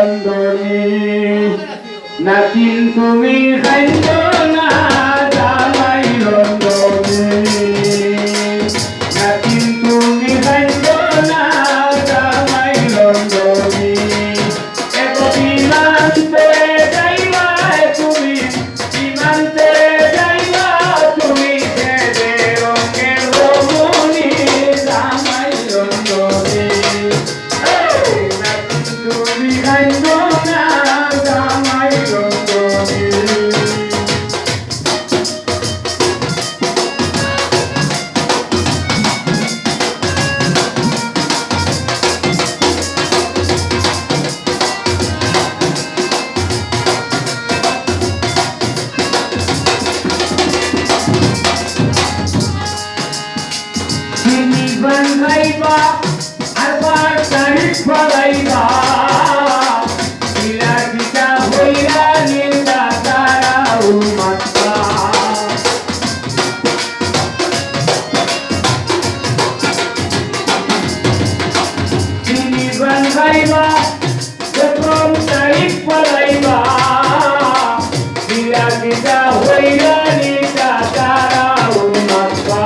রন্ধনী নাতিন তুমি খাইছ না জামাই রন্ধনী নাতিন তুমি খাইছ না জামাই রন্ধনী এক বিমানতে যাইবা তুমি বিমানতে যাইবা তুমি খেদে রঙের রমণী জামাই রন্ধনী নাতিন তুমি খাইছ না জামাই রন্ধনী Banhaiba, albar tarik palaiba, ila kita hoira ninda tara umata. Sini banhaiba, sebelum tarik palaiba, ila kita hoira ninda tara umata.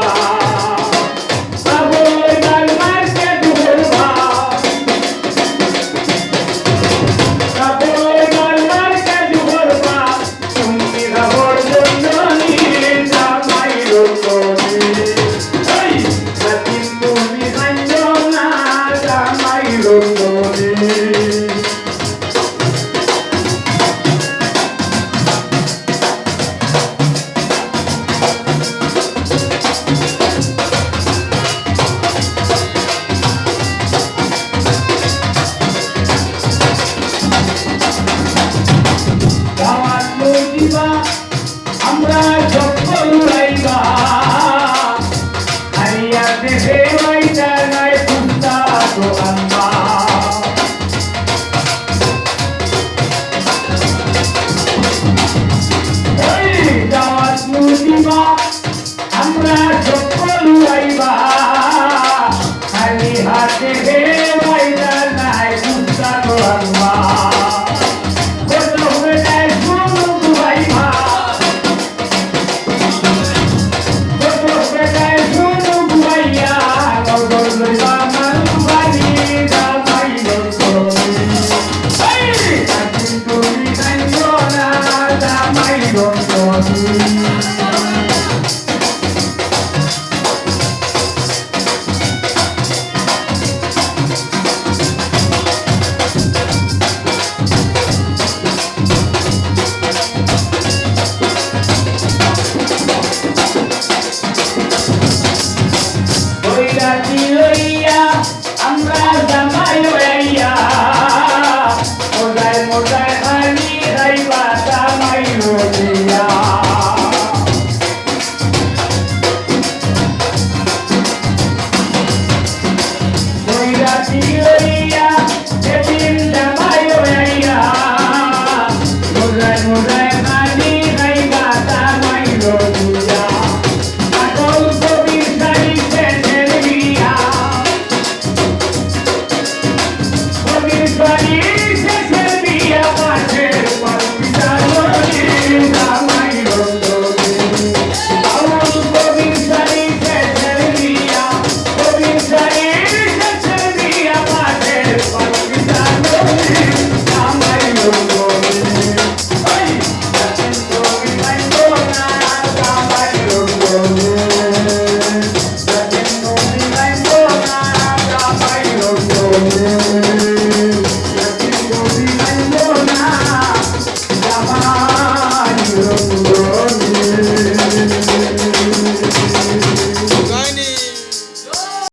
আমরা যখন উড়াইবা হারিয়া দেহে